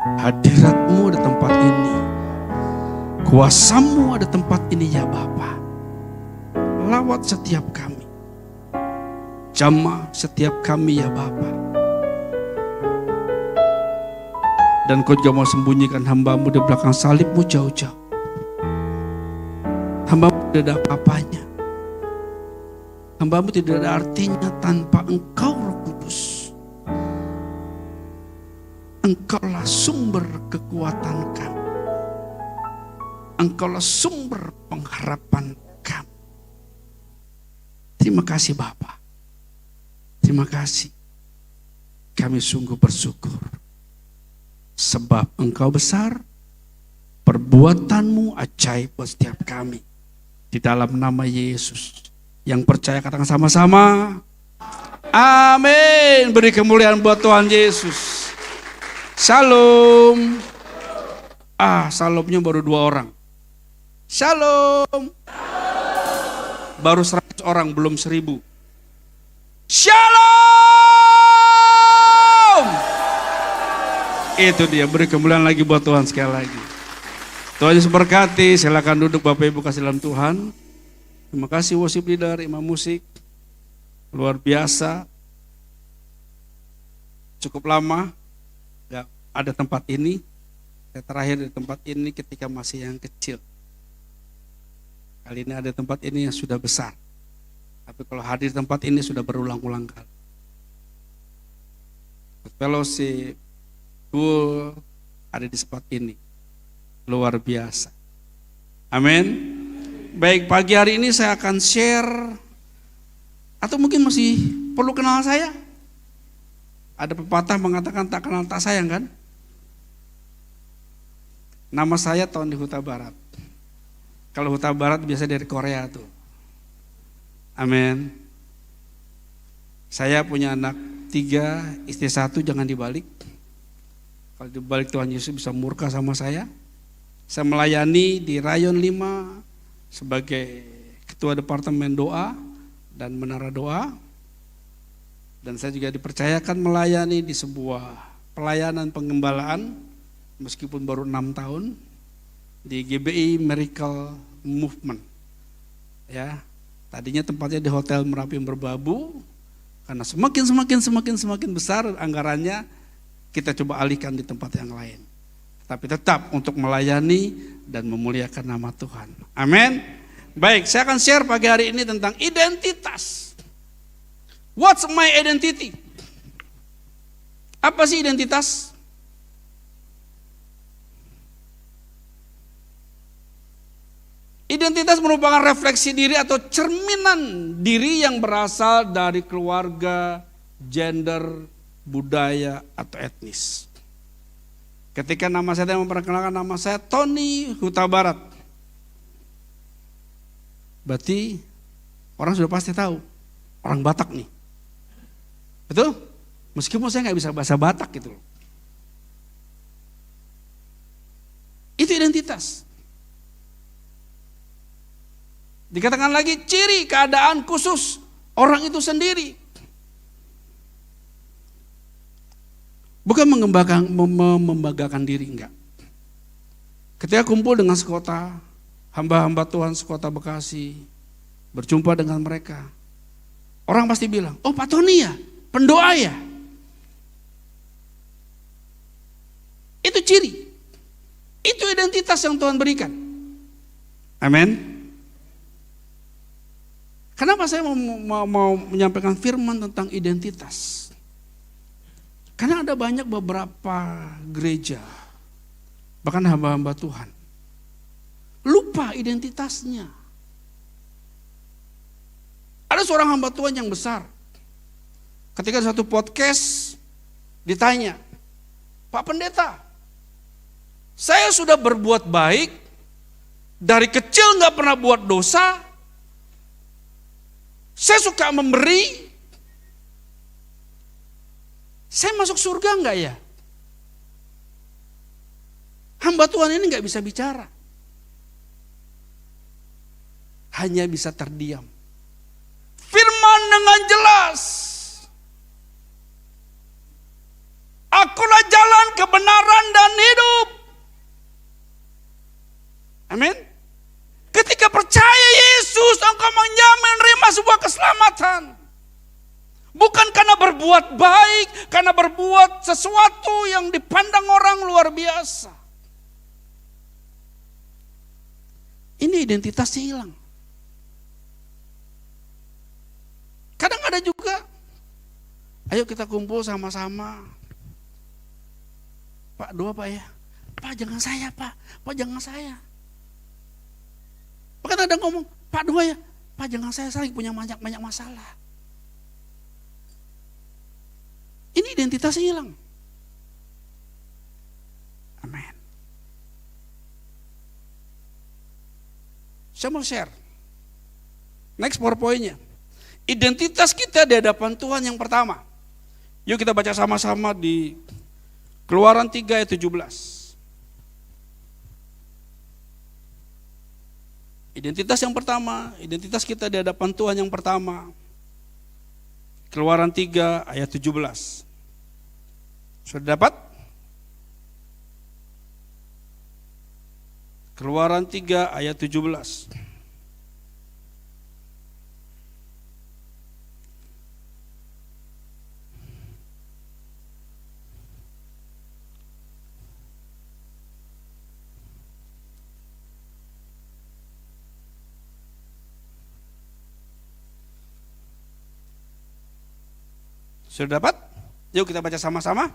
Hadirat-Mu ada tempat ini. Kuasa-Mu ada tempat ini ya Bapa. Lawat setiap kami. Jamah setiap kami ya Bapa. Dan Kau juga mau sembunyikan hamba-Mu di belakang salib-Mu jauh-jauh. Hamba-Mu tidak ada apa-apanya. Hamba-Mu tidak ada artinya tanpa Engkau Roh Kudus. Engkaulah sumber kekuatan kami. Engkaulah sumber pengharapan kami. Terima kasih Bapa. Terima kasih. Kami sungguh bersyukur. Sebab Engkau besar, perbuatan-Mu ajaib buat setiap kami. Di dalam nama Yesus. Yang percaya katakan sama-sama. Amin. Beri kemuliaan buat Tuhan Yesus. Shalom. Shalomnya baru 2 orang. Shalom. Baru 100 orang, belum 1000. Shalom. Itu dia, beri kemuliaan lagi buat Tuhan sekali lagi. Tuhan Yesus berkati, silakan duduk Bapak Ibu kasih dalam Tuhan. Terima kasih worship leader, imam musik. Luar biasa. Cukup lama gak ada tempat ini. Saya terakhir di tempat ini ketika masih yang kecil. Kali ini ada tempat ini yang sudah besar. Tapi kalau hadir di tempat ini sudah berulang-ulang kali. Fellowship, full ada di tempat ini. Luar biasa. Amin. Baik, pagi hari ini saya akan share. Atau mungkin masih perlu kenal saya. Ada pepatah mengatakan tak kenal tak sayang kan? Nama saya Tony Huta Barat. Kalau Huta Barat biasa dari Korea tuh. Amin. Saya punya anak 3, istri 1, jangan dibalik. Kalau dibalik Tuhan Yesus bisa murka sama saya. Saya melayani di Rayon 5 sebagai ketua departemen doa dan menara doa. Dan saya juga dipercayakan melayani di sebuah pelayanan pengembalaan meskipun baru 6 tahun di GBI Miracle Movement. Ya, tadinya tempatnya di Hotel Merapi Merbabu, karena semakin besar anggarannya, kita coba alihkan di tempat yang lain. Tapi tetap untuk melayani dan memuliakan nama Tuhan. Amin. Baik, saya akan share pagi hari ini tentang identitas. What's my identity? Apa sih identitas? Identitas merupakan refleksi diri atau cerminan diri yang berasal dari keluarga, gender, budaya, atau etnis. Ketika nama saya memperkenalkan nama saya Tony Huta Barat. Berarti orang sudah pasti tahu, orang Batak nih. Betul? Meskipun saya nggak bisa bahasa Batak gitu loh. Itu identitas. Dikatakan lagi ciri keadaan khusus orang itu sendiri. Bukan membanggakan diri, enggak. Ketika kumpul dengan sekota, hamba-hamba Tuhan sekota Bekasi, berjumpa dengan mereka, orang pasti bilang, oh Pak Tony ya, pendoa ya. Itu ciri, itu identitas yang Tuhan berikan. Amin. Kenapa saya mau menyampaikan firman tentang identitas? Karena ada banyak beberapa gereja, bahkan hamba-hamba Tuhan, lupa identitasnya. Ada seorang hamba Tuhan yang besar, ketika satu podcast ditanya, Pak Pendeta, saya sudah berbuat baik, dari kecil gak pernah buat dosa, saya suka memberi, saya masuk surga enggak ya? Hamba Tuhan ini enggak bisa bicara. Hanya bisa terdiam. Firman dengan jelas. Akulah jalan kebenaran dan Amin. Ketika percaya Yesus, engkau menerima sebuah keselamatan. Bukan karena berbuat baik, karena berbuat sesuatu yang dipandang orang luar biasa. Ini identitasnya hilang. Kadang ada juga, ayo kita kumpul sama-sama. Pak, doa Pak ya. Pak jangan saya Pak, Pak jangan saya. Bahkan ada ngomong, Pak doa ya, Pak jangan saya lagi punya banyak masalah. Ini identitasnya hilang. Amin. Saya mau share. Next PowerPoint-nya. Identitas kita di hadapan Tuhan yang pertama. Yuk kita baca sama-sama di Keluaran 3 ayat 17. Identitas yang pertama, identitas kita di hadapan Tuhan yang pertama. Keluaran 3 ayat 17. Sudah dapat? Keluaran 3 ayat 17. Sudah dapat? Yuk kita baca sama-sama.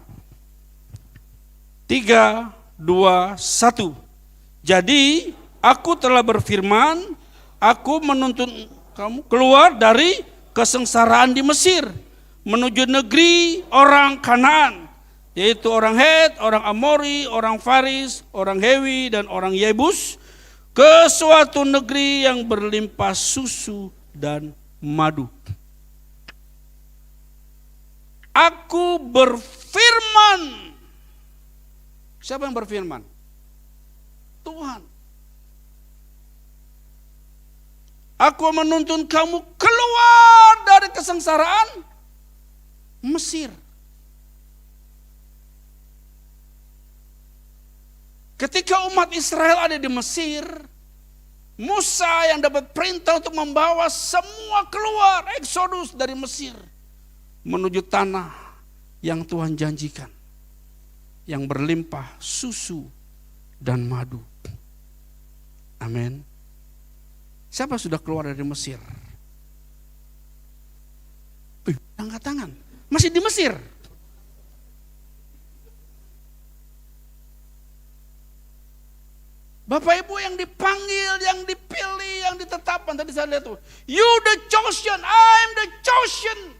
3, 2, 1. Jadi aku telah berfirman, aku menuntun kamu keluar dari kesengsaraan di Mesir, menuju negeri orang Kanaan, yaitu orang Het, orang Amori, orang Faris, orang Hewi, dan orang Yebus, ke suatu negeri yang berlimpah susu dan madu. Aku berfirman. Siapa yang berfirman? Tuhan. Aku menuntun kamu keluar dari kesengsaraan Mesir. Ketika umat Israel ada di Mesir, Musa yang dapat perintah untuk membawa semua keluar Eksodus dari Mesir menuju tanah yang Tuhan janjikan, yang berlimpah susu dan madu. Amin. Siapa sudah keluar dari Mesir? Angkat tangan. Masih di Mesir. Bapak Ibu yang dipanggil, yang dipilih, yang ditetapkan. Tadi saya lihat tuh. You the chosen, I'm the chosen.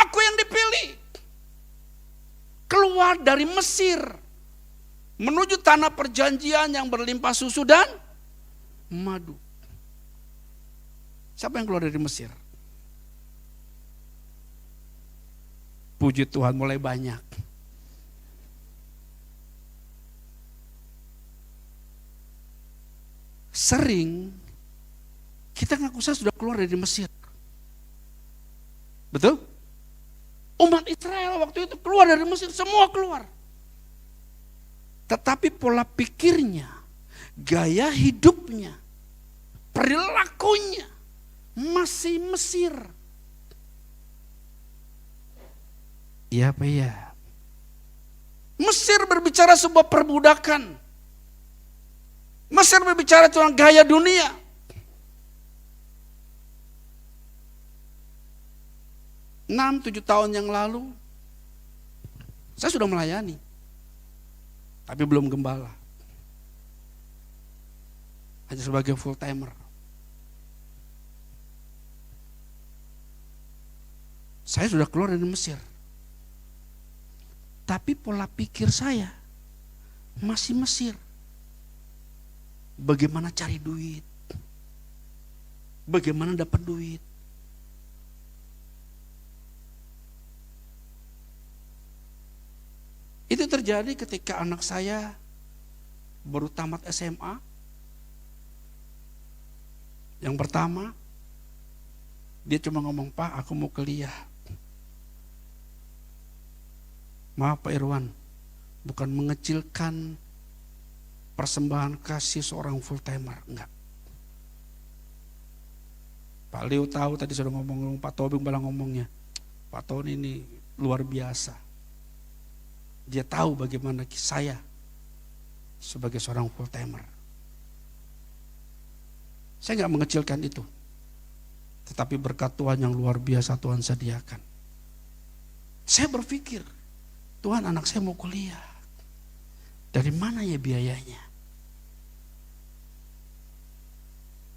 Aku yang dipilih. Keluar dari Mesir. Menuju tanah perjanjian yang berlimpah susu dan madu. Siapa yang keluar dari Mesir? Puji Tuhan mulai banyak. Sering kita ngaku saya sudah keluar dari Mesir. Betul? Umat Israel waktu itu keluar dari Mesir, semua keluar. Tetapi pola pikirnya, gaya hidupnya, perilakunya masih Mesir. Iya apa iya? Mesir berbicara sebuah perbudakan. Mesir berbicara tentang gaya dunia. Enam, 7 tahun yang lalu, saya sudah melayani. Tapi belum gembala. Hanya sebagai full timer. Saya sudah keluar dari Mesir. Tapi pola pikir saya masih Mesir. Bagaimana cari duit? Bagaimana dapat duit? Itu terjadi ketika anak saya baru tamat SMA. Yang pertama, dia cuma ngomong, Pak aku mau kuliah. Maaf Pak Irwan, bukan mengecilkan persembahan kasih seorang full timer, enggak. Pak Leo tahu tadi sudah ngomong, Pak Tobing malah ngomongnya, Pak Tony ini luar biasa. Dia tahu bagaimana saya sebagai seorang full timer. Saya enggak mengecilkan itu. Tetapi berkat Tuhan yang luar biasa Tuhan sediakan. Saya berpikir, Tuhan anak saya mau kuliah. Dari mana ya biayanya?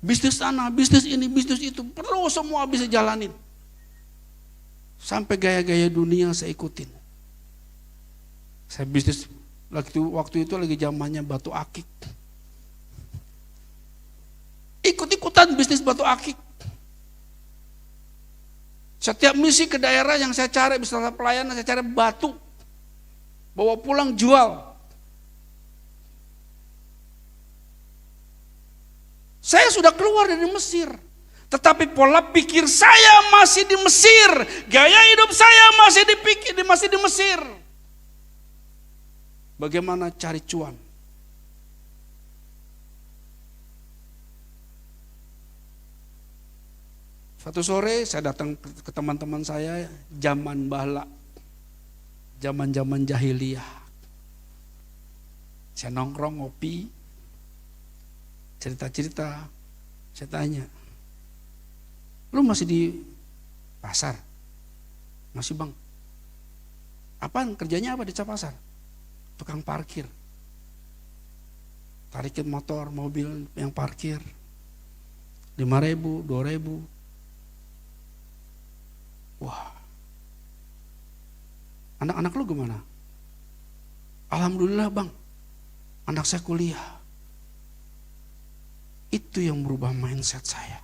Bisnis sana, bisnis ini, bisnis itu, perlu semua bisa jalanin. Sampai gaya-gaya dunia saya ikutin. Saya bisnis, waktu itu lagi zamannya batu akik. Ikut-ikutan bisnis batu akik. Setiap misi ke daerah yang saya cari, misalnya pelayanan saya cari batu. Bawa pulang jual. Saya sudah keluar dari Mesir, tetapi pola pikir saya masih di Mesir, gaya hidup saya masih di Mesir. Bagaimana cari cuan? Suatu sore saya datang ke teman-teman saya, zaman bala, zaman-zaman jahiliyah. Saya nongkrong ngopi, cerita-cerita, saya tanya, lu masih di pasar? Masih bang. Apaan kerjanya apa di pasar? Tukang parkir. Tarikin motor, mobil yang parkir. 5.000, 2.000. Wah. Anak-anak lu gimana? Alhamdulillah bang, anak saya kuliah. Itu yang merubah mindset saya.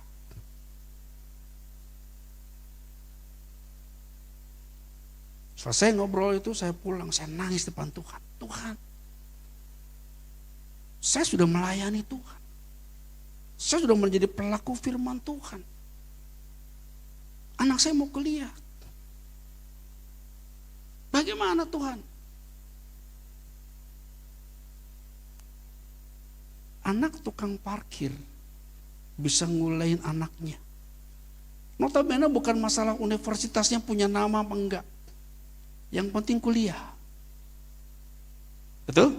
Selesai ngobrol itu saya pulang, saya nangis depan Tuhan. Tuhan, saya sudah melayani Tuhan. Saya sudah menjadi pelaku firman Tuhan. Anak saya mau kuliah. Bagaimana Tuhan? Anak tukang parkir bisa ngulain anaknya. Notabene bukan masalah universitasnya punya nama apa enggak. Yang penting kuliah. Betul?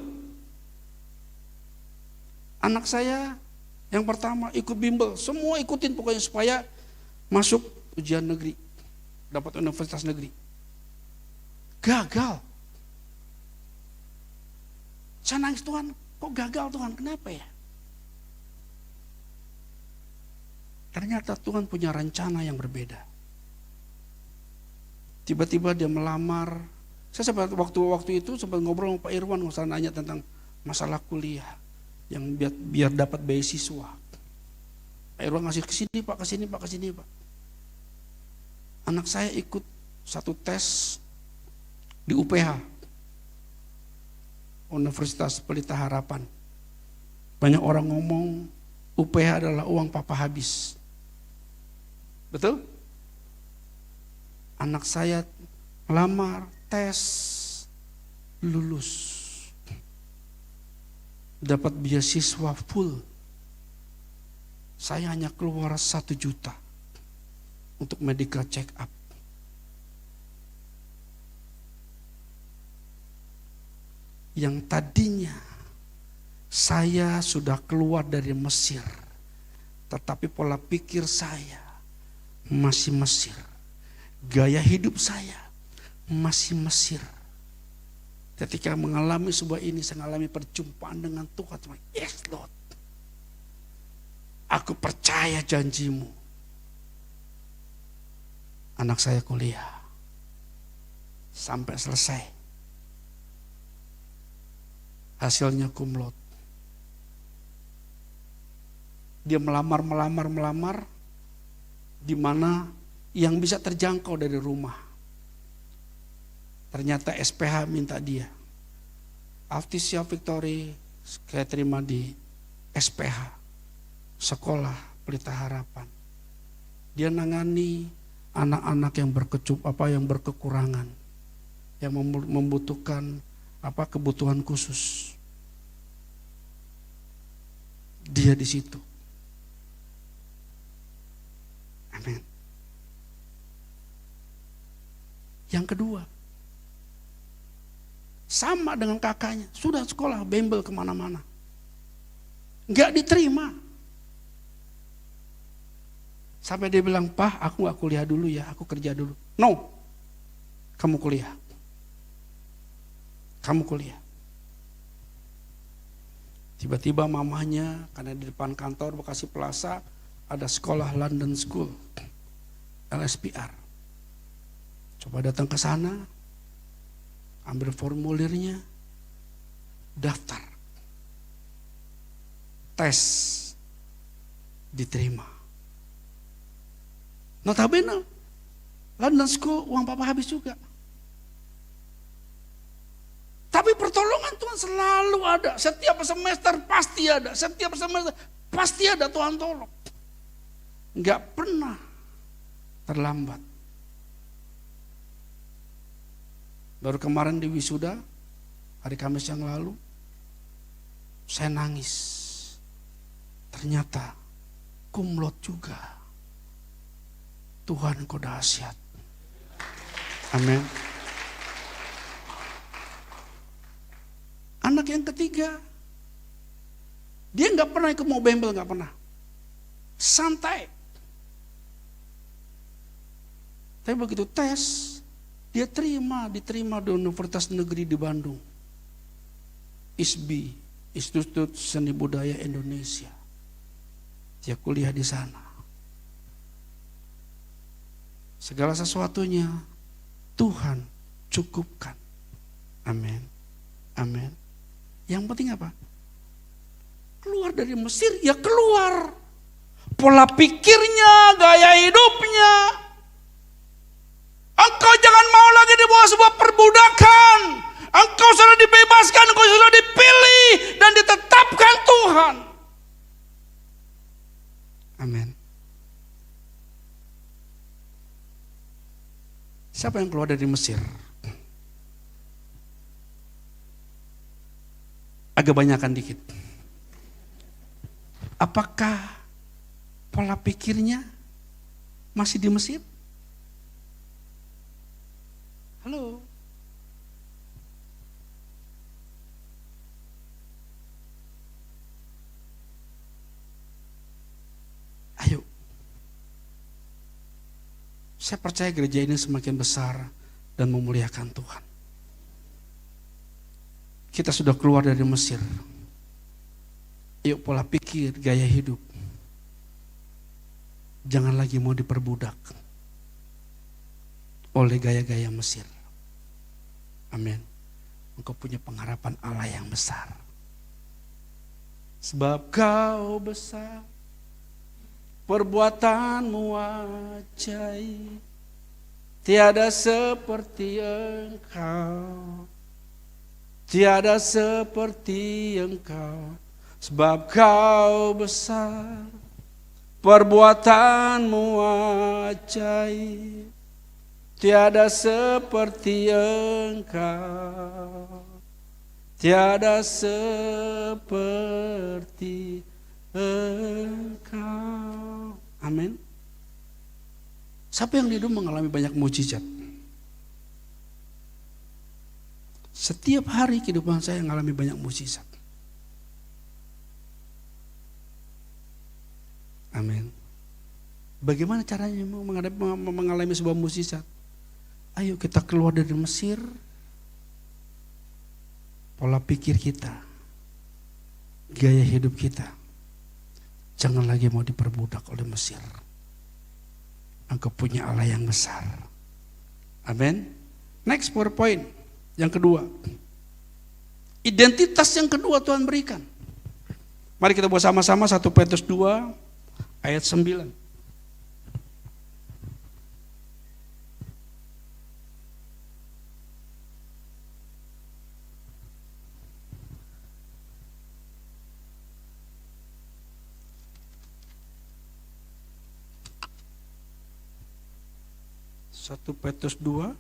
Anak saya yang pertama ikut bimbel, semua ikutin pokoknya supaya masuk ujian negeri, dapat universitas negeri. Gagal. Saya nangis, Tuhan, kok gagal Tuhan? Kenapa ya? Ternyata Tuhan punya rencana yang berbeda. Tiba-tiba dia melamar. Saya sempat waktu itu sempat ngobrol sama Pak Irwan, masalah nanya tentang masalah kuliah yang biar dapat beasiswa. Pak Irwan ngasih ke sini Pak, ke sini Pak, ke sini Pak. Anak saya ikut satu tes di UPH, Universitas Pelita Harapan. Banyak orang ngomong UPH adalah uang papa habis. Betul? Anak saya lamar, tes, lulus. Dapat beasiswa full. Saya hanya keluar 1 juta untuk medical check up. Yang tadinya saya sudah keluar dari Mesir, tetapi pola pikir saya masih Mesir. Gaya hidup saya masih Mesir. Ketika mengalami sebuah ini, saya mengalami perjumpaan dengan Tuhan. Yes Lord, aku percaya janjimu. Anak saya kuliah sampai selesai. Hasilnya cum laude. Dia melamar di mana yang bisa terjangkau dari rumah. Ternyata SPH minta dia. Alftisia Victory saya terima di SPH, Sekolah Pelita Harapan. Dia nangani anak-anak yang berkekurangan, yang membutuhkan kebutuhan khusus. dia di situ. Amin. Yang kedua, sama dengan kakaknya, sudah sekolah bimbel kemana-mana, nggak diterima. Sampai dia bilang, "Pak, aku nggak kuliah dulu ya, aku kerja dulu." No, kamu kuliah. Kamu kuliah. Tiba-tiba mamanya, karena di depan kantor Bekasi Plaza ada sekolah London School, LSPR. Coba datang ke sana, ambil formulirnya, daftar, tes, diterima. Notabene, London School uang papa habis juga. Tapi pertolongan Tuhan selalu ada. Setiap semester pasti ada. Setiap semester pasti ada Tuhan tolong. Enggak pernah terlambat. Baru kemarin di wisuda, hari Kamis yang lalu, saya nangis. Ternyata cum laude juga. Tuhan, Kau dahsyat. Amin. Anak yang ketiga, dia nggak pernah ikut mau bimbel, nggak pernah. Santai. Tapi begitu tes, dia diterima di Universitas Negeri di Bandung. ISBI, Institut Seni Budaya Indonesia. Dia kuliah di sana. Segala sesuatunya Tuhan cukupkan. Amin. Amin. Yang penting apa? Keluar dari Mesir, ya keluar. Pola pikirnya, gaya hidupnya. Engkau jangan mau lagi di bawah sebuah perbudakan. Engkau sudah dibebaskan, engkau sudah dipilih dan ditetapkan Tuhan. Amin. Siapa yang keluar dari Mesir? Agak banyakan dikit. Apakah pola pikirnya masih di Mesir? Halo? Ayo. Saya percaya gereja ini semakin besar dan memuliakan Tuhan. Kita sudah keluar dari Mesir. Yuk pola pikir, gaya hidup. Jangan lagi mau diperbudak oleh gaya-gaya Mesir. Amin. Engkau punya pengharapan Allah yang besar. Sebab Kau besar, perbuatanmu ajaib, tiada seperti Engkau. Tiada seperti Engkau, sebab Kau besar, perbuatanmu ajaib, tiada seperti Engkau, tiada seperti Engkau. Amin. Siapa yang di hidup mengalami banyak mujizat? Setiap hari kehidupan saya mengalami banyak mujizat. Amin. Bagaimana caranya mengalami sebuah mujizat? Ayo kita keluar dari Mesir. Pola pikir kita, gaya hidup kita, jangan lagi mau diperbudak oleh Mesir. Engkau punya Allah yang besar. Amin. Next PowerPoint. Yang kedua, identitas yang kedua Tuhan berikan. Mari kita buat sama-sama 1 Petrus 2 ayat 9. Satu Petrus 2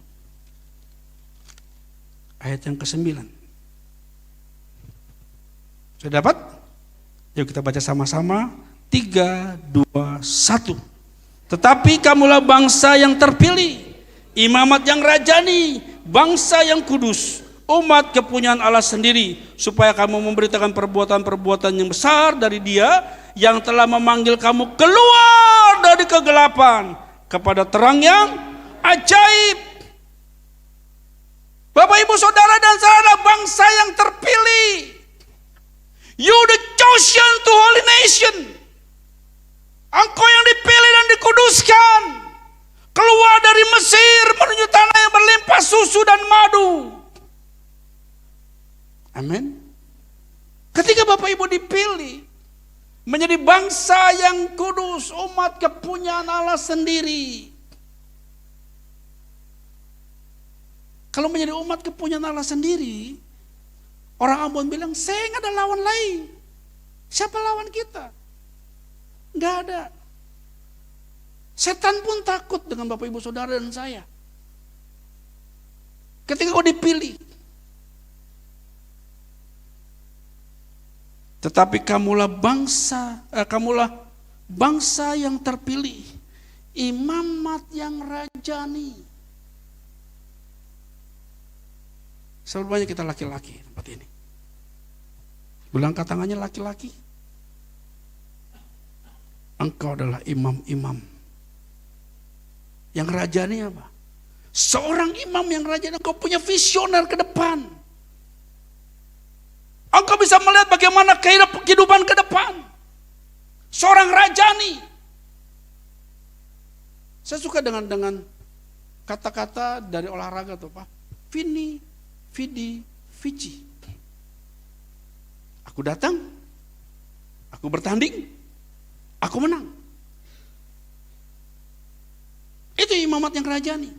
ayat yang ke-9. Sudah dapat? Yuk kita baca sama-sama. 3, 2, 1. Tetapi kamulah bangsa yang terpilih, imamat yang rajani, bangsa yang kudus, umat kepunyaan Allah sendiri, supaya kamu memberitakan perbuatan-perbuatan yang besar dari Dia yang telah memanggil kamu keluar dari kegelapan kepada terang yang ajaib. Bapak, Ibu, Saudara dan saya adalah bangsa yang terpilih. You the chosen to holy nation. Engkau yang dipilih dan dikuduskan, keluar dari Mesir menuju tanah yang berlimpah susu dan madu. Amin. Ketika Bapak Ibu dipilih menjadi bangsa yang kudus, umat kepunyaan Allah sendiri. Kalau menjadi umat kepunyaan Allah sendiri, orang Ambon bilang, saya nggak ada lawan lain. Siapa lawan kita? Nggak ada. Setan pun takut dengan Bapak Ibu Saudara dan saya. Ketika kau dipilih. Tetapi kamulah bangsa yang terpilih, imamat yang rajani. Seberapa banyak kita laki-laki tempat ini? Bilang angkat tangannya laki-laki. Engkau adalah imam-imam. Yang rajani apa? Seorang imam yang rajani, engkau punya visioner ke depan. Engkau bisa melihat bagaimana kehidupan ke depan. Seorang rajani. Saya suka dengan kata-kata dari olahraga tuh, Pak. Vini, Vidi, Vici. Aku datang, aku bertanding, aku menang. Itu imamat yang rajani.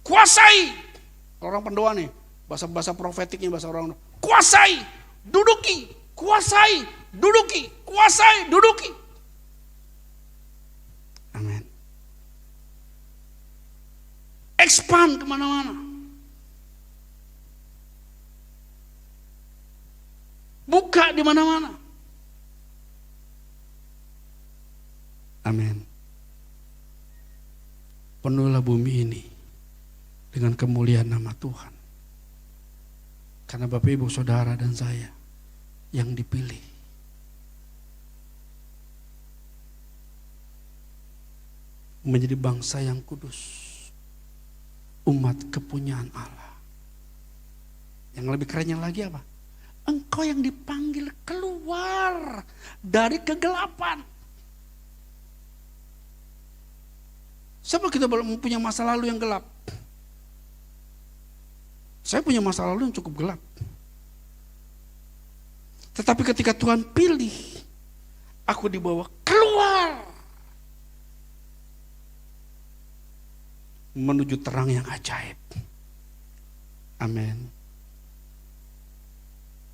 Kuasai. Orang pendoa nih, bahasa profetiknya bahasa orang. Kuasai, duduki, kuasai, duduki, kuasai, duduki. Amin. Expand kemana-mana. Buka di mana-mana. Amin. Penuhilah bumi ini dengan kemuliaan nama Tuhan. Karena Bapak Ibu Saudara dan saya yang dipilih. Menjadi bangsa yang kudus. Umat kepunyaan Allah. Yang lebih kerennya lagi apa? Engkau yang dipanggil keluar dari kegelapan. Siapa kita belum punya masa lalu yang gelap? Saya punya masa lalu yang cukup gelap. Tetapi ketika Tuhan pilih, aku dibawa keluar menuju terang yang ajaib. Amin.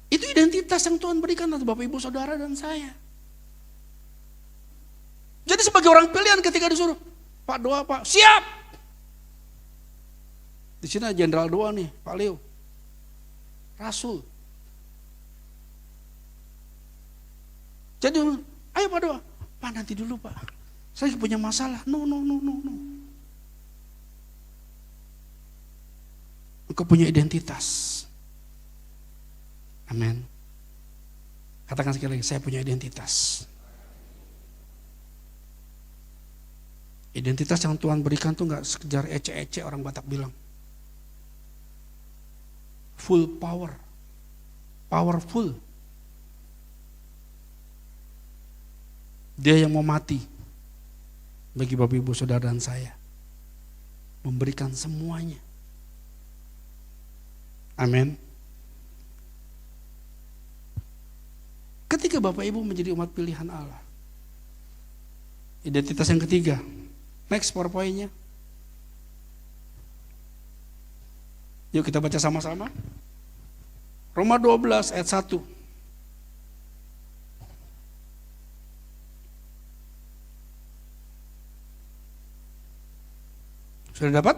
Itu identitas yang Tuhan berikan untuk Bapak Ibu Saudara dan saya. Jadi sebagai orang pilihan ketika disuruh, Pak doa Pak, siap. Di sini ada jenderal doa nih, Pak Leo. Rasul. Jadi, ayo Pak doa. Pak nanti dulu Pak, saya punya masalah. No. Engkau punya identitas. Amin. Katakan sekali lagi, saya punya identitas. Identitas yang Tuhan berikan tuh gak sekedar ece-ece orang Batak bilang. Full power. Powerful. Dia yang mau mati bagi Bapak Ibu Saudara dan saya. Memberikan semuanya. Amin. Ketika Bapak Ibu menjadi umat pilihan Allah. Identitas yang ketiga. Next PowerPoint-nya. Yuk kita baca sama-sama. Roma 12 ayat 1. Sudah dapat?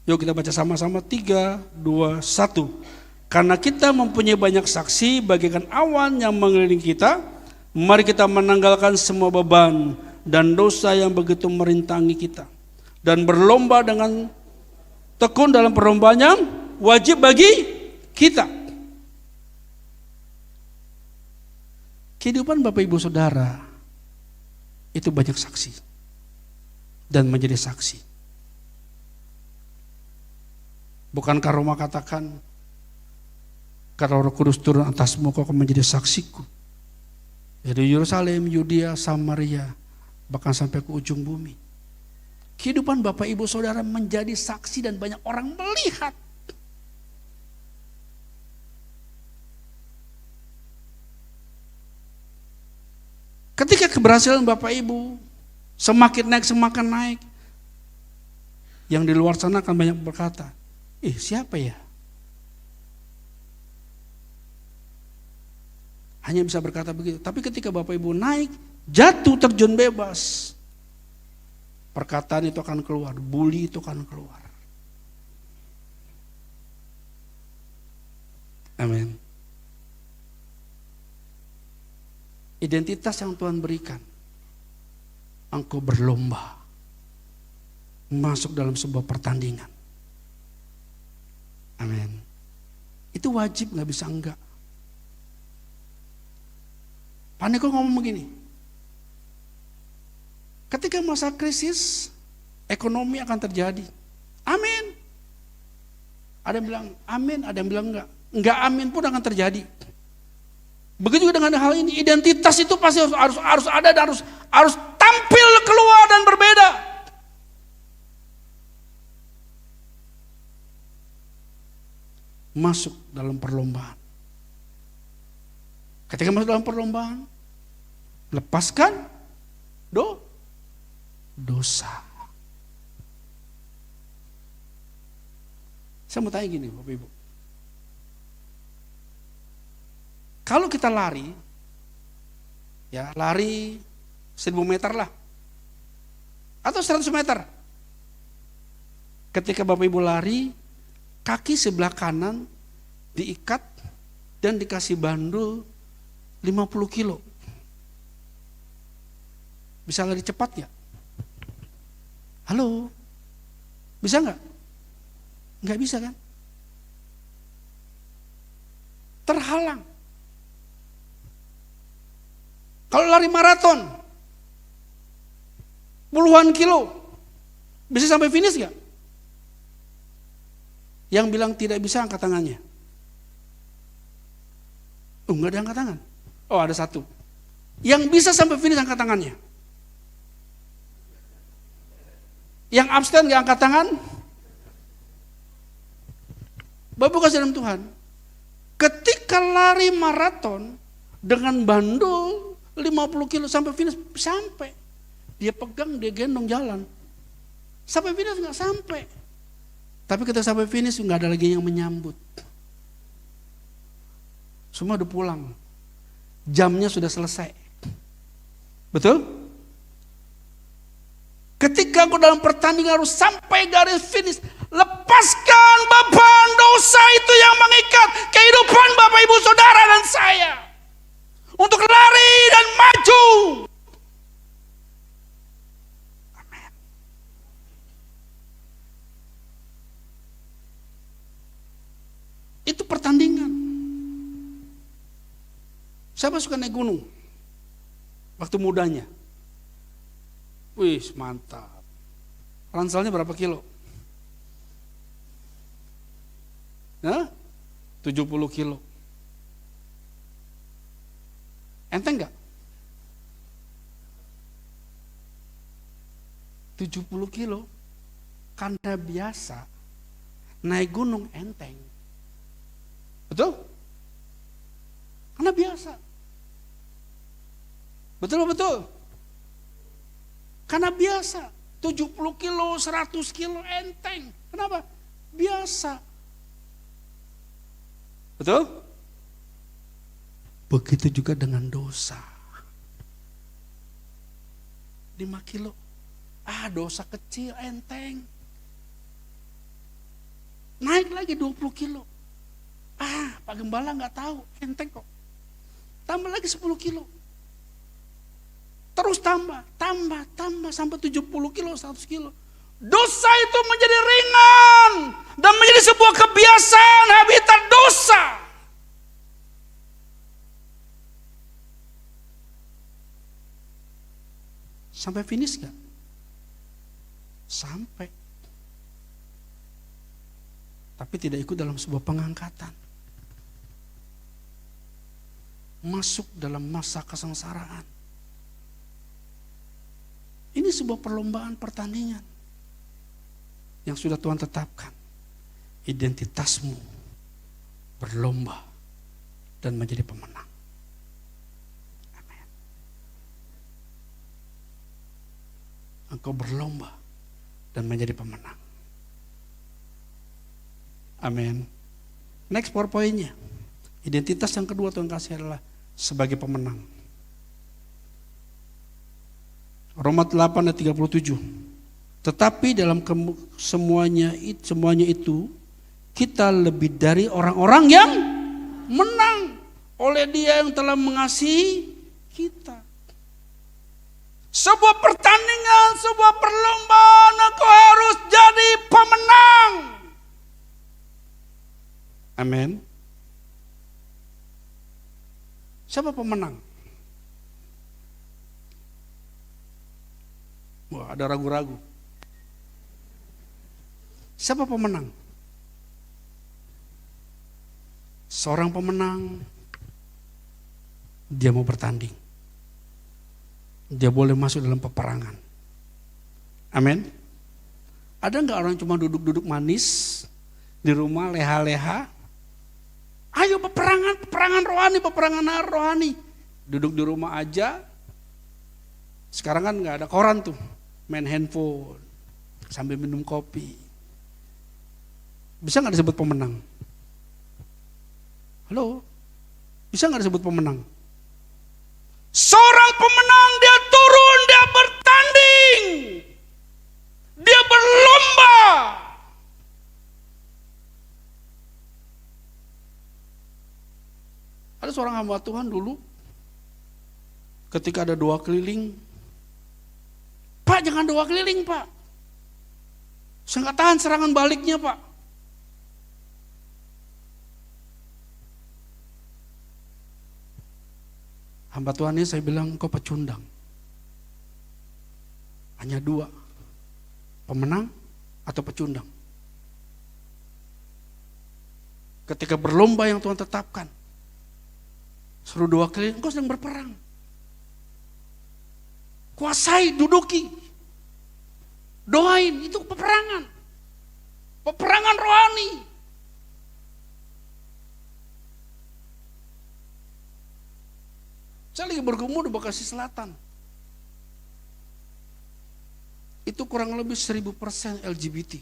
Yuk kita baca sama-sama. 3, 2, 1. Karena kita mempunyai banyak saksi bagaikan awan yang mengelilingi kita, mari kita menanggalkan semua beban dan dosa yang begitu merintangi kita. Dan berlomba dengan tekun dalam perlombaan yang wajib bagi kita. Kehidupan Bapak Ibu Saudara itu banyak saksi dan menjadi saksi. Bukankah Roma katakan, karena Roh Kudus turun atasmu, kau akan menjadi saksiku. Dari Yerusalem, Yudea, Samaria, bahkan sampai ke ujung bumi. Kehidupan Bapak Ibu Saudara menjadi saksi dan banyak orang melihat. Ketika keberhasilan Bapak Ibu semakin naik, yang di luar sana akan banyak berkata, siapa ya? Hanya bisa berkata begitu. Tapi ketika Bapak Ibu naik, jatuh terjun bebas, perkataan itu akan keluar, bully itu akan keluar. Amin. Identitas yang Tuhan berikan, engkau berlomba masuk dalam sebuah pertandingan. Amin. Itu wajib, gak bisa enggak. Paneko ngomong begini, ketika masa krisis, ekonomi akan terjadi. Amin. Ada yang bilang amin, ada yang bilang enggak. Enggak amin pun akan terjadi. Begitu juga dengan hal ini, identitas itu pasti harus ada dan harus tampil keluar dan berbeda. Masuk dalam perlombaan. Ketika masuk dalam perlombaan, lepaskan dosa. Saya mau tanya gini Bapak Ibu. Kalau kita lari 1000 meter lah, atau 100 meter. Ketika Bapak Ibu lari, kaki sebelah kanan diikat dan dikasih bandul 50 kilo. Bisa lari cepat ya? Halo? Bisa nggak? Nggak bisa kan? Terhalang. Kalau lari maraton, puluhan kilo, bisa sampai finish gak? Yang bilang tidak bisa angkat tangannya. Enggak ada angkat tangan. Oh ada satu. Yang bisa sampai finish angkat tangannya. Yang abstain gak angkat tangan? Bapak kasih dalam Tuhan. Ketika lari maraton dengan bandul 50 kilo sampai finish, sampai. Dia pegang, dia gendong jalan. Sampai finish gak sampai. Tapi ketika sampai finish gak ada lagi yang menyambut. Semua udah pulang. Jamnya sudah selesai. Betul? Ketika aku dalam pertandingan harus sampai garis finish. Lepaskan beban dosa itu yang mengikat kehidupan Bapak Ibu Saudara dan saya. Untuk lari dan maju. Amin. Itu pertandingan. Siapa suka naik gunung? Waktu mudanya. Wih, mantap. Ransalnya berapa kilo? 70 kilo. Enteng enggak? 70 kilo. Karena biasa naik gunung enteng. Betul? Karena biasa. Betul. Karena biasa. 70 kilo, 100 kilo enteng. Kenapa? Biasa. Betul? Begitu juga dengan dosa. 5 kilo. Dosa kecil, enteng. Naik lagi 20 kilo. Pak Gembala nggak tahu, enteng kok. Tambah lagi 10 kilo. Terus tambah sampai 70 kilo, 100 kilo. Dosa itu menjadi ringan dan menjadi sebuah kebiasaan, habitat dosa. Sampai finish gak? Sampai. Tapi tidak ikut dalam sebuah pengangkatan. Masuk dalam masa kesengsaraan. Ini sebuah perlombaan pertandingan yang sudah Tuhan tetapkan. Identitasmu berlomba dan menjadi pemenang. Amin. Engkau berlomba dan menjadi pemenang. Amin. Next powerpointnya. Identitas yang kedua Tuhan kasih adalah sebagai pemenang. Roma 8 ayat 37. Tetapi dalam semuanya itu kita lebih dari orang-orang yang menang oleh Dia yang telah mengasihi kita. Sebuah pertandingan, sebuah perlombaan, engkau harus jadi pemenang. Amin. Siapa pemenang? Wah, ada ragu-ragu. Siapa pemenang? Seorang pemenang, dia mau bertanding. Dia boleh masuk dalam peperangan. Amin. Ada enggak orang cuma duduk-duduk manis di rumah leha-leha? Ayo peperangan rohani. Duduk di rumah aja. Sekarang kan nggak ada koran tuh, main handphone sambil minum kopi. Bisa nggak disebut pemenang? Halo, bisa nggak disebut pemenang? Seorang pemenang, dia turun, dia bertanding, dia berlomba. Ada seorang hamba Tuhan dulu, ketika ada doa keliling, Pak jangan doa keliling Pak, saya nggak tahan serangan baliknya Pak. Hamba Tuhan ini saya bilang, kau pecundang. Hanya dua, pemenang atau pecundang. Ketika berlomba yang Tuhan tetapkan, suruh doa keliling, engkau sedang berperang. Kuasai, duduki, doain, itu peperangan. Peperangan rohani. Saya lagi bergumul di Bekasi Selatan. Itu kurang lebih 1000% LGBT.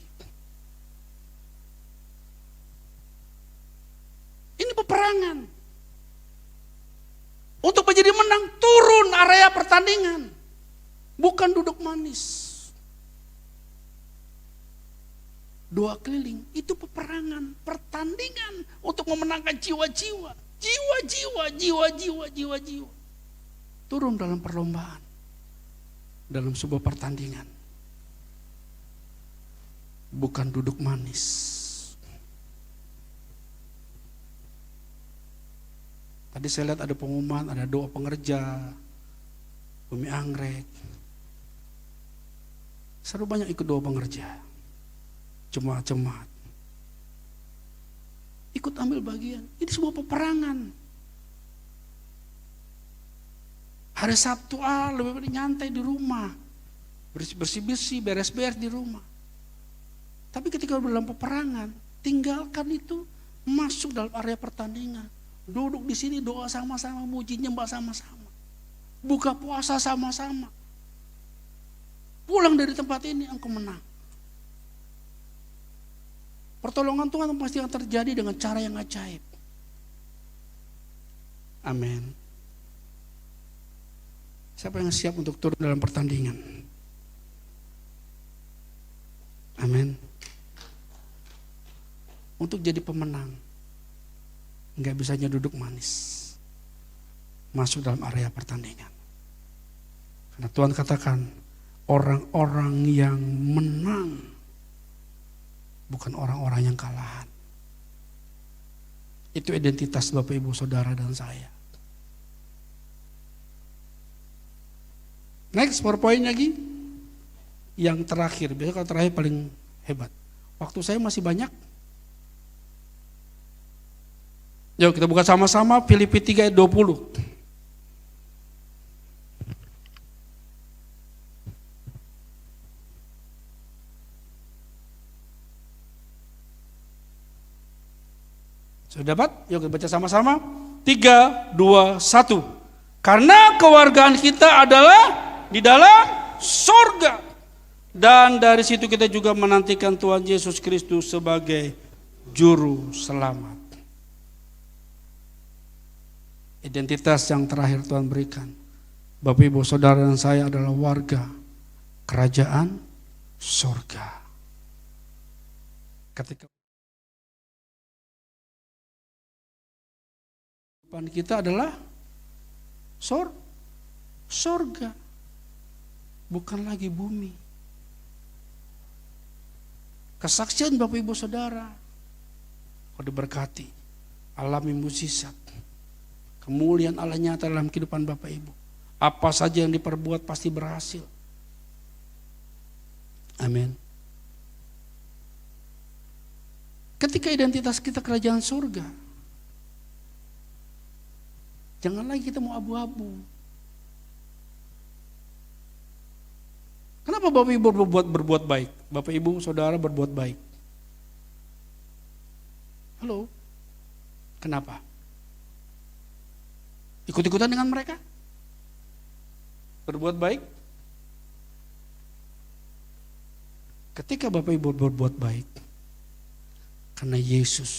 Ini peperangan. Untuk menjadi menang, turun area pertandingan. Bukan duduk manis. Doa keliling, itu peperangan, pertandingan untuk memenangkan jiwa-jiwa. Jiwa-jiwa. Turun dalam perlombaan. Dalam sebuah pertandingan. Bukan duduk manis. Tadi saya lihat ada pengumuman, ada doa pengerja, Bumi Anggrek. Seru banyak ikut doa pengerja. Jemaat-jemaat. Ikut ambil bagian. Ini sebuah peperangan. Hari Sabtu lebih baik nyantai di rumah. Bersih-bersih, beres-beres di rumah. Tapi ketika dalam peperangan, tinggalkan itu, masuk dalam area pertandingan. Duduk di sini doa sama-sama, muji nyembah sama-sama. Buka puasa sama-sama. Pulang dari tempat ini engkau menang. Pertolongan Tuhan pasti akan terjadi dengan cara yang ajaib. Amin. Siapa yang siap untuk turun dalam pertandingan? Amin. Untuk jadi pemenang. nggak bisanya duduk manis. Masuk dalam area pertandingan. Karena Tuhan katakan, orang-orang yang menang, bukan orang-orang yang kalahan. Itu identitas Bapak Ibu Saudara dan saya. Next, PowerPoint lagi. Yang terakhir, biasanya kalau terakhir paling hebat. Waktu saya masih banyak. Yuk kita buka sama-sama Filipi 3 ayat 20. Sudah dapat? Yuk kita baca sama-sama. 3, 2, 1. Karena kewargaan kita adalah di dalam sorga. Dan dari situ kita juga menantikan Tuhan Yesus Kristus sebagai juru selamat. Identitas yang terakhir Tuhan berikan. Bapak Ibu Saudara dan saya adalah warga kerajaan sorga. Ketika depan kita adalah sorga, bukan lagi bumi. Kesaksian Bapak Ibu Saudara, kau diberkati, alami mukjizat, kemuliaan Allah nyata dalam kehidupan Bapak Ibu. Apa saja yang diperbuat pasti berhasil. Amin. Ketika identitas kita kerajaan surga, jangan lagi kita mau abu-abu. Kenapa Bapak Ibu berbuat baik? Bapak Ibu Saudara berbuat baik. Halo? Kenapa? Ikut-ikutan dengan mereka? Berbuat baik? Ketika Bapak Ibu berbuat baik, karena Yesus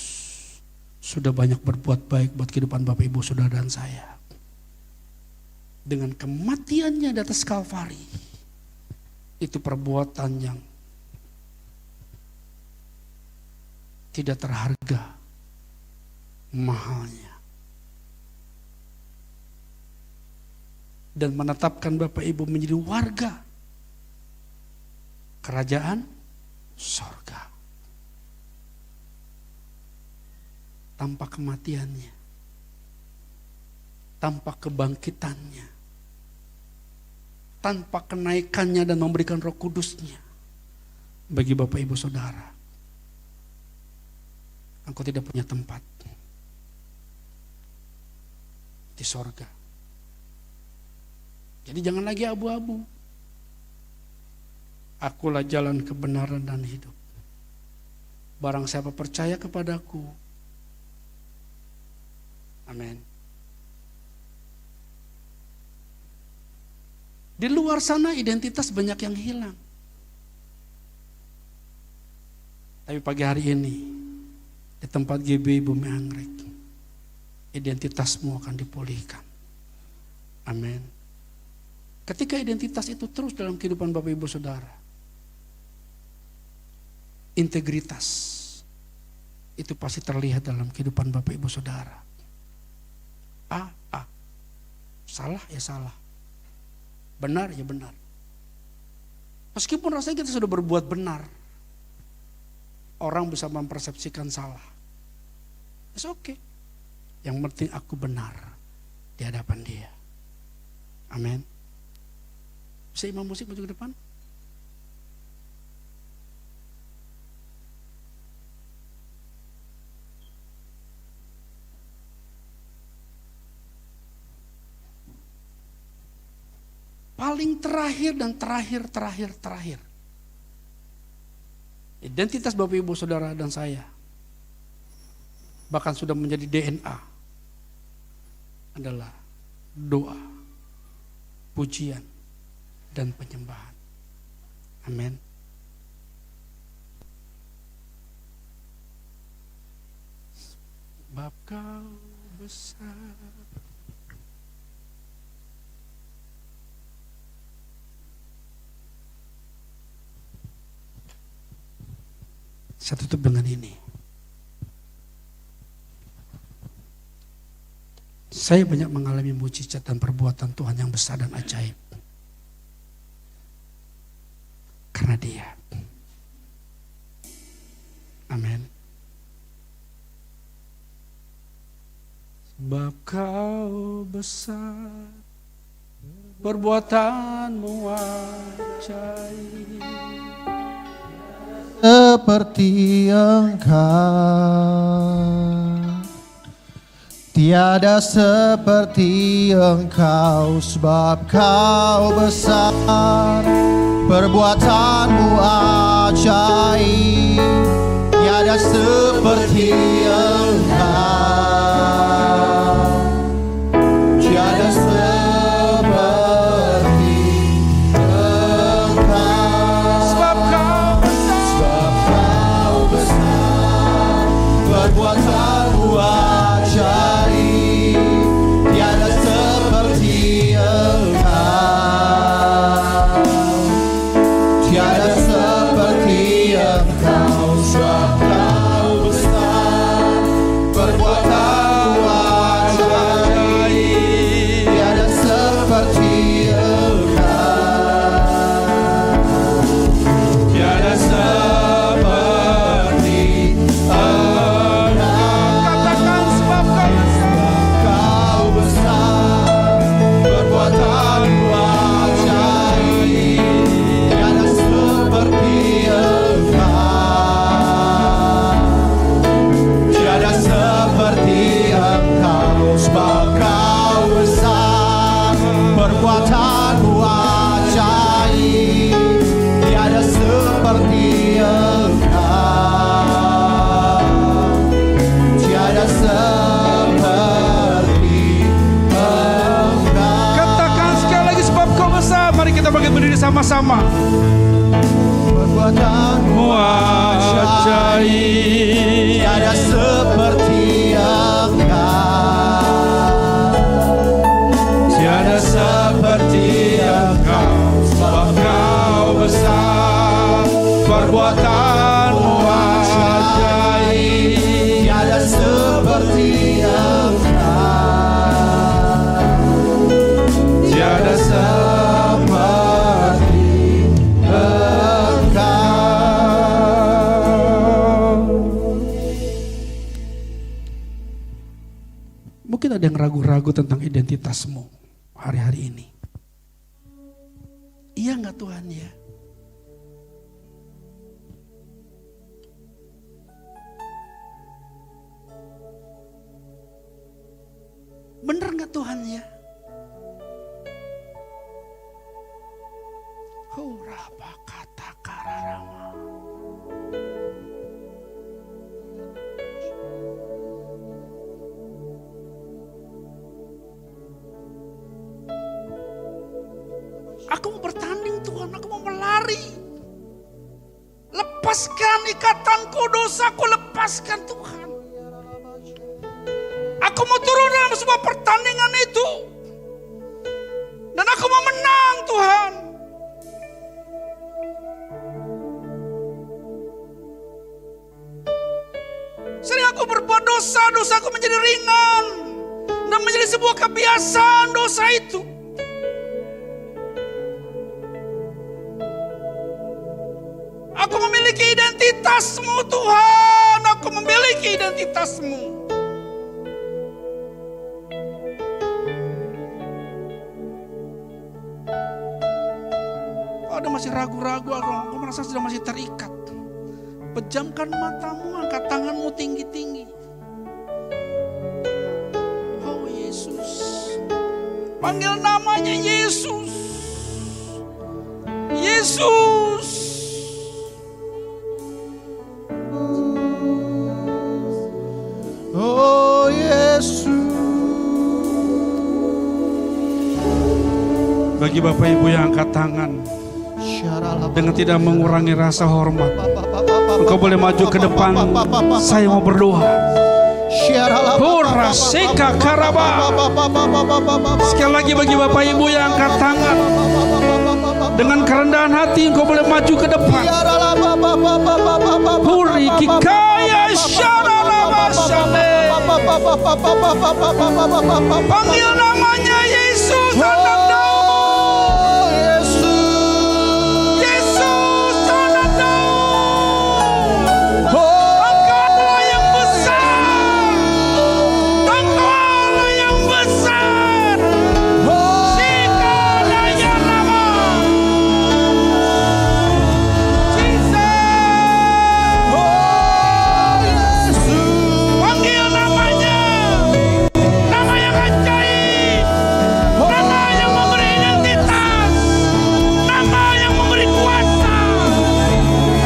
sudah banyak berbuat baik buat kehidupan Bapak Ibu Saudara dan saya. Dengan kematiannya di atas Kalvari, itu perbuatan yang tidak terharga mahalnya. Dan menetapkan Bapak Ibu menjadi warga kerajaan sorga. Tanpa kematiannya, tanpa kebangkitannya, tanpa kenaikannya dan memberikan Roh Kudusnya bagi Bapak Ibu Saudara, engkau tidak punya tempat di sorga. Jadi jangan lagi abu-abu. Akulah jalan kebenaran dan hidup. Barang siapa percaya kepadaku, amin. Di luar sana identitas banyak yang hilang. Tapi pagi hari ini, di tempat GB Bumi Anggrek, identitasmu akan dipulihkan. Amin. Ketika identitas itu terus dalam kehidupan Bapak Ibu Saudara, integritas itu pasti terlihat dalam kehidupan Bapak Ibu Saudara. Salah ya salah, benar ya benar. Meskipun rasanya kita sudah berbuat benar, orang bisa mempersepsikan salah. It's okay. Yang penting aku benar di hadapan Dia. Amin. Bisa imam musik maju ke depan? Paling terakhir dan terakhir. Identitas Bapak Ibu Saudara dan saya bahkan sudah menjadi DNA adalah doa, pujian, dan penyembahan. Amin. Sebab Kau besar. Saya tutup dengan ini. Saya banyak mengalami mujizat dan perbuatan Tuhan yang besar dan ajaib. Karena Dia. Amin. Sebab Kau besar, perbuatanmu ajaib. Seperti Engkau, tiada seperti Engkau, sebab Kau besar, perbuatanmu ajaib. Tiada seperti Engkau, tiada seperti Engkau, sebab Kau besar, perbuatanmu ajaib. Tiada seperti Engkau, tiada seperti Engkau, sebab Kau besar, perbuatanmu ajaib. Tiada seperti Engkau, tiada seperti Engkau. Katakan sebab Kau besar, perbuatanmu ajaib. Tiada seperti Engkau, tiada seperti Engkau, sebab Kau besar, perbuatanmu ajaib. Tiada seperti Engkau, tiada seperti Engkau. Katakan sekali lagi sebab Kau besar. Mari kita bangkit berdiri sama-sama. Perbuatanmu Ajaib. tiada seperti Engkau, Tiada seperti Engkau, sebab Kau besar, perbuatanmu ajaib. tiada seperti Engkau, Tiada seperti Engkau. Mungkin ada yang ragu-ragu tentang identitasmu hari-hari ini. Iya nggak Tuhan ya? Bener nggak Tuhan ya? Huraba kata kararama. Aku mau bertanding Tuhan, aku mau melari. Lepaskan ikatanku, dosaku, lepaskan Tuhan. Aku mau turun dalam sebuah pertandingan itu. Dan aku mau menang Tuhan. Sering aku berbuat dosa, dosaku menjadi ringan. Dan menjadi sebuah kebiasaan dosa itu. Aku memiliki identitasmu Tuhan, aku memiliki identitasmu. Kalau ada masih ragu-ragu, aku merasa sudah masih terikat. Pejamkan matamu, angkat tanganmu tinggi-tinggi. Oh Yesus, panggil namanya Yesus. Yesus. Oh Yesus. Bagi Bapak Ibu yang angkat tangan dengan tidak mengurangi rasa hormat, engkau boleh maju ke depan. Saya mau berdoa. Horaseka karaba. Sekali lagi bagi Bapak Ibu yang angkat tangan, dengan kerendahan hati engkau boleh maju ke depan. Huri kikaya syaralabashame. Panggil namanya Yesus, anak Daud. Yesus, anak Daud. Engkaulah yang besar. Engkaulah yang besar. Sikadaya nama. Panggil namanya. Nama yang ajaib. Nama yang memberi identitas. Nama yang memberi kuasa.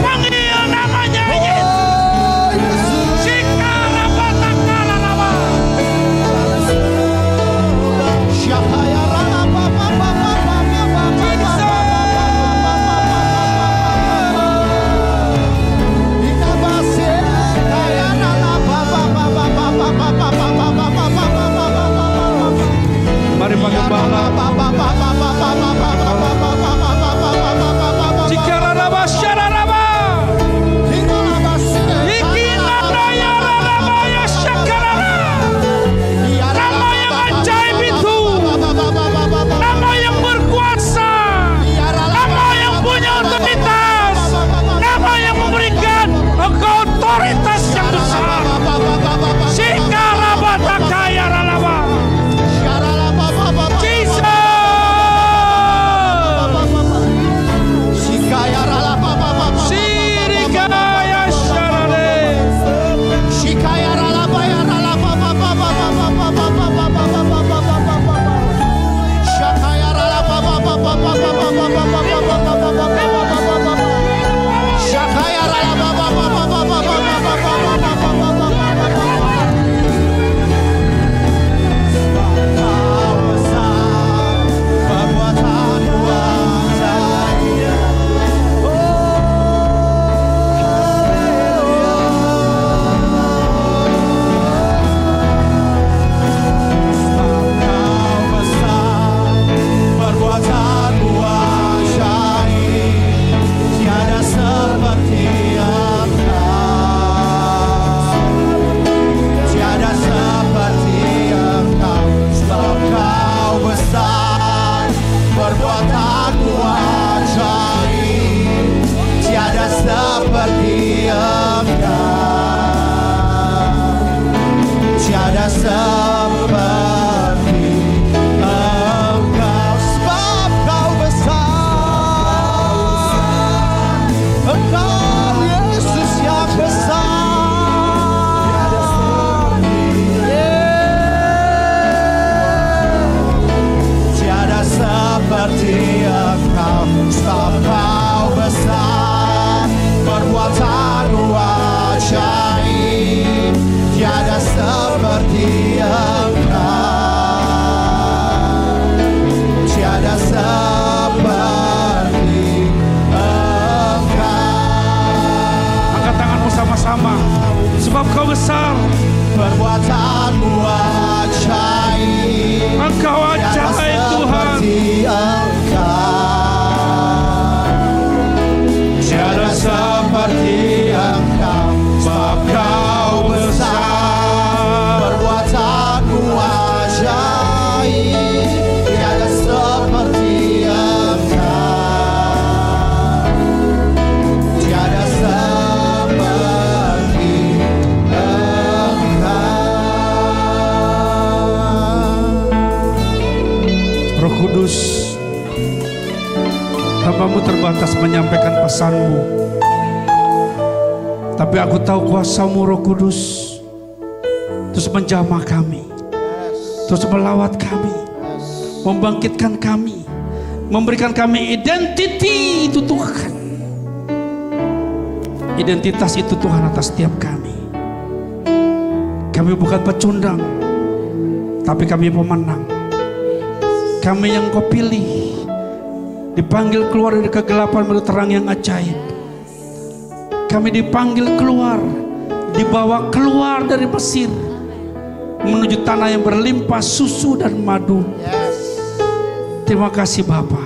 Panggil namanya Yesus. Sikarabatakalawa. Mari penggembala. Cikararaba syararaba. Ikinadaya rarabaya syakarara. Nama yang ajaib itu. Nama yang berkuasa. Nama yang punya otoritas. Nama yang memberikan otoritas yang besar. Sikarabatakaya raraba. Sirikaya syarare. Angkat tanganmu sama-sama. Sebab kau besar. Perbuatanmu ajaib. Engkau ajaib Tuhan. Tiada seperti Engkau, sebab Kau besar. Perbuatanmu ajaib. Tiada seperti Engkau. Tiada seperti Engkau. Roh Kudus, hambamu terbatas menyampaikan pesanmu. Tapi aku tahu kuasamu Roh Kudus terus menjamah kami, terus melawat kami, membangkitkan kami, memberikan kami identiti itu Tuhan. Identitas itu Tuhan atas setiap kami. Kami bukan pecundang, tapi kami pemenang. Kami yang Kau pilih, dipanggil keluar dari kegelapan menuju terang yang ajaib. Kami dipanggil keluar, dibawa keluar dari Mesir menuju tanah yang berlimpah susu dan madu. Terima kasih Bapa.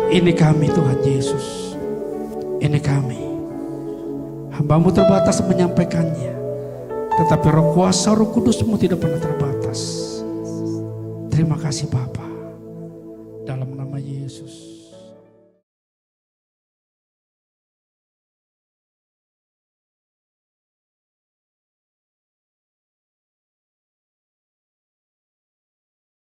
Ini kami Tuhan Yesus. Ini kami. Hamba-Mu terbatas menyampaikannya, tetapi roh kuasa Roh Kudus-Mu tidak pernah terbatas. Terima kasih Bapa. Dalam nama Yesus.